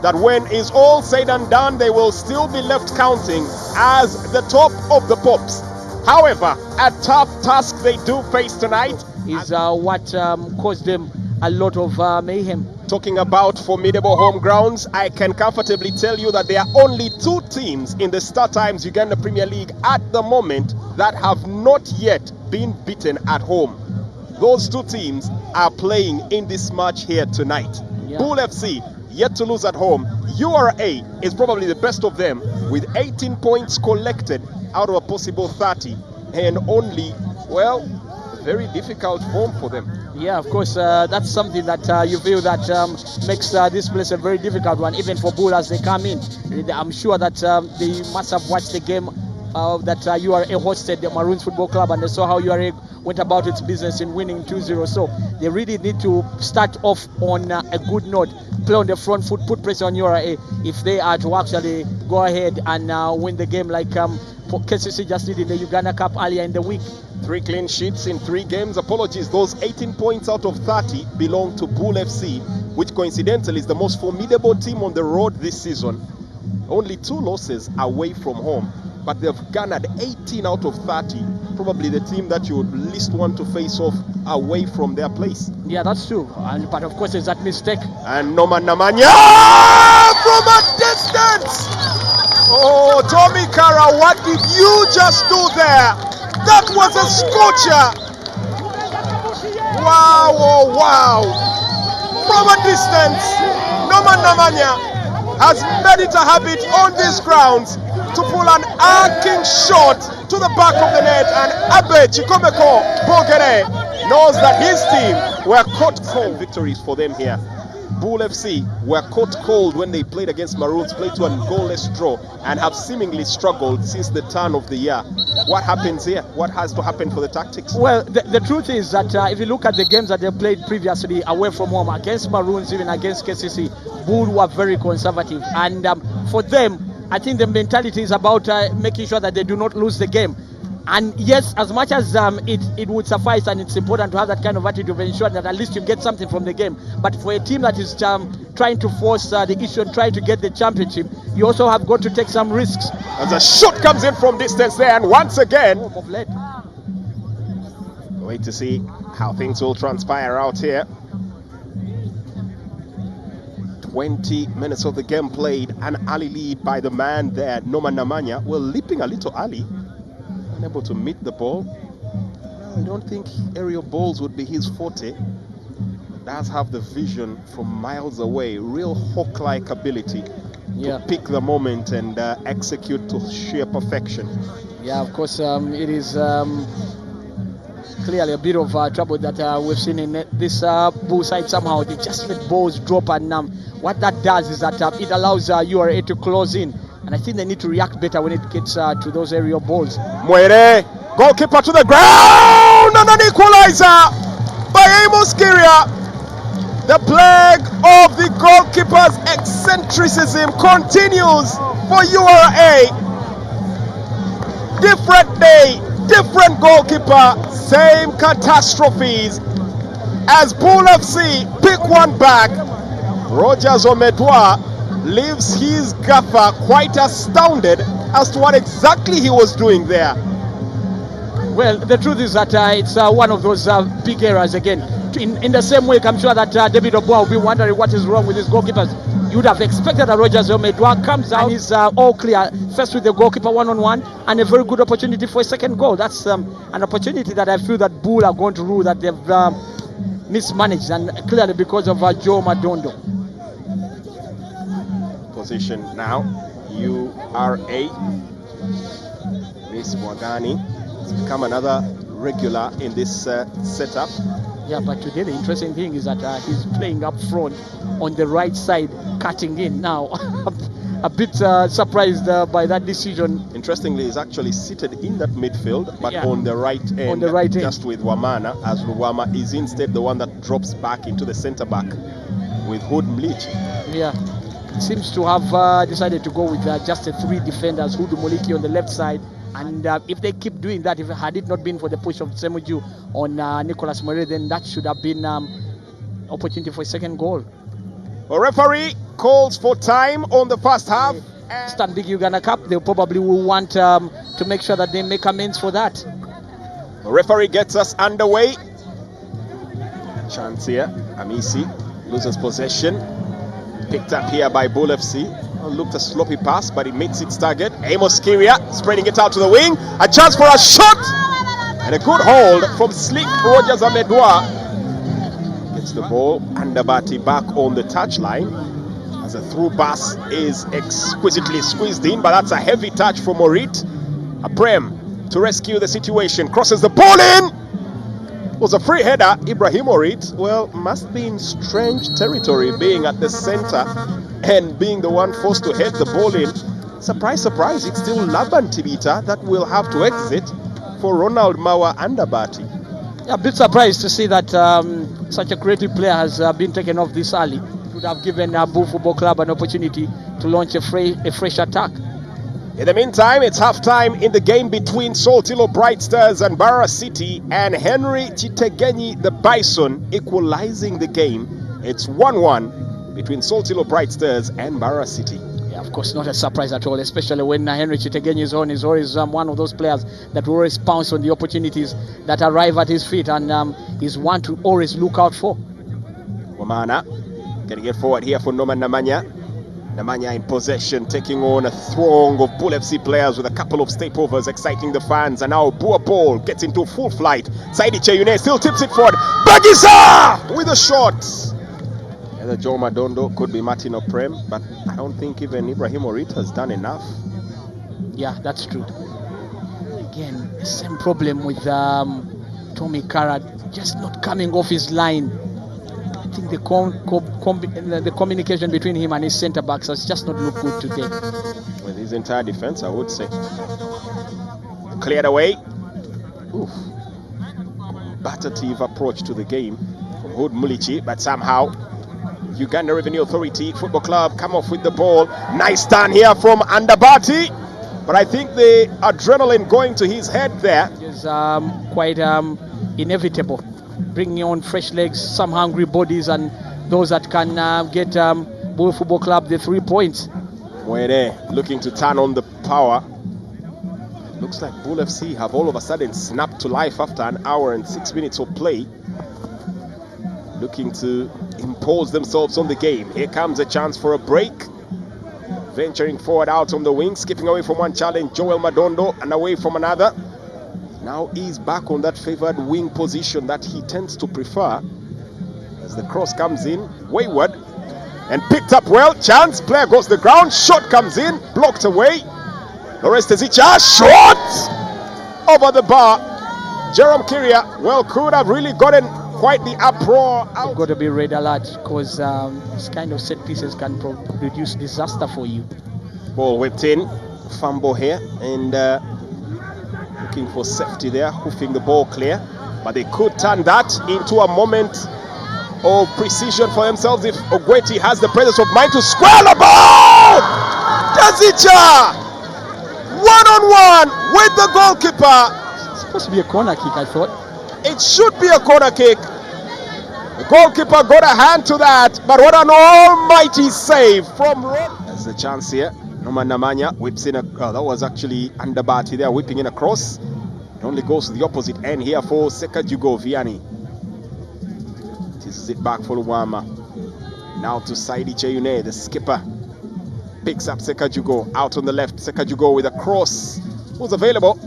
that when it's all said and done, they will still be left counting as the top of the pops. However, a tough task they do face tonight is what caused them a lot of mayhem. Talking about formidable home grounds, I can comfortably tell you that there are only 2 teams in the StarTimes Uganda Premier League at the moment that have not yet been beaten at home. Those 2 teams are playing in this match here tonight. Yeah. Bull FC yet to lose at home. URA is probably the best of them with 18 points collected out of a possible 30 and only, well, a very difficult form for them. Yeah, of course, that's something that you feel that makes this place a very difficult one, even for Bull as they come in. I'm sure that they must have watched the game that URA hosted the Maroons Football Club, and they saw how URA went about its business in winning 2-0. So they really need to start off on a good note, play on the front foot, put pressure on URA if they are to actually go ahead and win the game like KCC just did in the Uganda Cup earlier in the week. 3 clean sheets in 3 games. Apologies, those 18 points out of 30 belong to Bull FC, which coincidentally is the most formidable team on the road this season. Only 2 losses away from home, but they've garnered 18 out of 30. Probably the team that you would least want to face off away from their place. Yeah, that's true. But of course, there's that mistake. And Norman Namanya from a distance. Oh, Tommy Kara, what did you just do there? That was a scorcher. Wow, oh, wow. From a distance, Norman Namanya has made it a habit on these grounds to pull an arcing shot to the back of the net, and Abe Chikomeko Bogere knows that his team were caught cold. Victories for them here. Bull FC were caught cold when they played against Maroons, played to a goalless draw, and have seemingly struggled since the turn of the year. What happens here? What has to happen for the tactics? Well, the truth is that if you look at the games that they played previously away from home, against Maroons, even against KCC, Bull were very conservative. And for them, I think the mentality is about making sure that they do not lose the game. And yes, as much as it would suffice, and it's important to have that kind of attitude of ensuring that at least you get something from the game. But for a team that is trying to force the issue and trying to get the championship, you also have got to take some risks. As a shot comes in from distance there, and once again, wait to see how things will transpire out here. 20 minutes of the game played, an early lead by the man there, Norman Namanya. Well, leaping a little early, unable to meet the ball. I don't think aerial balls would be his forte. Does have the vision from miles away, real hawk-like ability to pick the moment and execute to sheer perfection. Yeah, of course, it is clearly a bit of trouble that we've seen in this Bull side. Somehow they just let balls drop, and what that does is that it allows URA to close in, and I think they need to react better when it gets to those aerial balls. Mwere, goalkeeper to the ground, and an equalizer by Amos Kiria. The plague of the goalkeeper's eccentricism continues for URA. Different day, different goalkeeper, same catastrophes. As Bull FC pick one back, Rogers Omedwa leaves his gaffer quite astounded as to what exactly he was doing there. Well, the truth is that it's one of those big errors again. In the same way, I'm sure that Bidco BUL will be wondering what is wrong with his goalkeepers. You would have expected that Rogers Omedwa comes out and is all clear, first with the goalkeeper one-on-one, and a very good opportunity for a second goal. That's an opportunity that I feel that Bull are going to rule that they've mismanaged, and clearly because of Joe Madondo. Position now, URA. Miss Mwagani has become another regular in this setup. Yeah, but today the interesting thing is that he's playing up front on the right side, cutting in now. A bit surprised by that decision. Interestingly, he's actually seated in that midfield, but on the right end, on the right end, just with Wamana, as Luwama is instead the one that drops back into the centre back with Hood Mlich. Yeah, seems to have decided to go with just the 3 defenders, Hood Muliki on the left side. And if they keep doing that, had it not been for the push of Semuju on Nicholas Murray, then that should have been opportunity for a second goal. A referee calls for time on the first half. Stand Big Uganda Cup, they probably will want to make sure that they make amends for that. The referee gets us underway. Chance here. Amisi loses possession. Picked up here by Bull FC. Looked a sloppy pass, but it meets its target. Amos Kiria spreading it out to the wing. A chance for a shot. And a good hold from Slick Rogers Amedwa. Gets the ball. Andabati back on the touchline. As a through pass is exquisitely squeezed in, but that's a heavy touch from Morit. A Prem to rescue the situation. Crosses the ball in. It was a free header. Ibrahim Morit, well, must be in strange territory, being at the center and being the one forced to head the ball in. Surprise, surprise, it's still Laban Tibita that will have to exit for Ronald Mawa Andabati. Yeah, a bit surprised to see that such a creative player has been taken off this early. Would have given Bull Football Club an opportunity to launch a fresh attack. In the meantime, it's half-time in the game between Saltillo Bright Stars and Barra City, and Henry Chitegenyi, the Bison, equalizing the game. It's 1-1 between Saltillo Bright Stars and Barra City. Yeah, of course, not a surprise at all, especially when Henry Chitegenyi is on. He's always one of those players that will always pounce on the opportunities that arrive at his feet, and he's one to always look out for. Wamana getting it forward here for Norman Namanya. Namanya in possession, taking on a throng of Bull FC players with a couple of stepovers, exciting the fans. And now Bua Ball gets into full flight. Saidi Cheyune still tips it forward. Bagisa with a shot. Either Joe Madondo, could be Martin Oprem, but I don't think even Ibrahim Orit has done enough. Yeah, that's true. Again, same problem with Tommy Karat, just not coming off his line. I think the communication between him and his centre backs has just not looked good today. With his entire defense, I would say. Cleared away. Oof. Combative approach to the game from Hood Mulichi, but somehow Uganda Revenue Authority Football Club come off with the ball. Nice turn here from Andabati, but I think the adrenaline going to his head there is quite inevitable. Bringing on fresh legs, some hungry bodies, and those that can get Bull Football Club the 3 points. Were looking to turn on the power. Looks like Bull FC have all of a sudden snapped to life after an hour and 6 minutes of play. Looking to impose themselves on the game. Here comes a chance for a break. Venturing forward out on the wing, skipping away from one challenge, Joel Madondo, and away from another. Now he's back on that favored wing position that he tends to prefer. As the cross comes in, wayward, and picked up well. Chance, player goes to the ground, shot comes in, blocked away. Lorestezicha, shot! Over the bar. Jerome Kiria, well, could have really gotten quite the uproar out. You've got to be red alert, because this kind of set pieces can produce disaster for you. Ball whipped in, fumble here, and looking for safety there, hoofing the ball clear, but they could turn that into a moment of precision for themselves if Ogweti has the presence of mind to square the ball. Tazicha, one-on-one with the goalkeeper. It's supposed to be a corner kick, I thought. It should be a corner kick. The goalkeeper got a hand to that, but what an almighty save from Ron. There's a chance here. Norman Namanya whips in a, that was actually Andabati there, whipping in a cross. It only goes to the opposite end here for Sekajugo Vianney. This is it back for Luwama. Now to Saidi Cheyune, the skipper. Picks up Sekajugo out on the left. Sekajugo with a cross was available.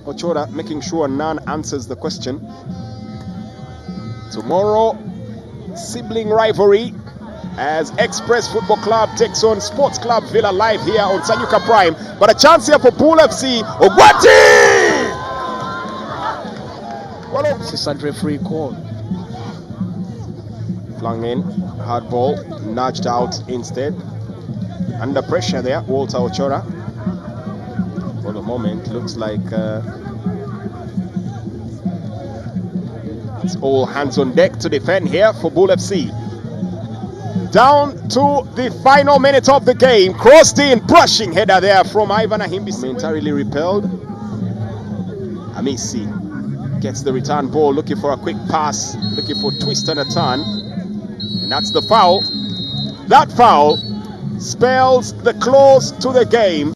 Ochoda making sure none answers the question. Tomorrow, sibling rivalry as Express Football Club takes on Sports Club Villa live here on Sanyuka Prime. But a chance here for Bull FC. Ogwati! Assistant referee call. Flung in, hard ball, nudged out instead. Under pressure there, Walter Ochora. For the moment, looks like it's all hands on deck to defend here for Bull FC. Down to the final minute of the game. Crossed in, brushing header there from Ivan Ahimbi. Momentarily repelled. Amisi gets the return ball, looking for a quick pass, looking for twist and a turn. And that's the foul. That foul spells the close to the game.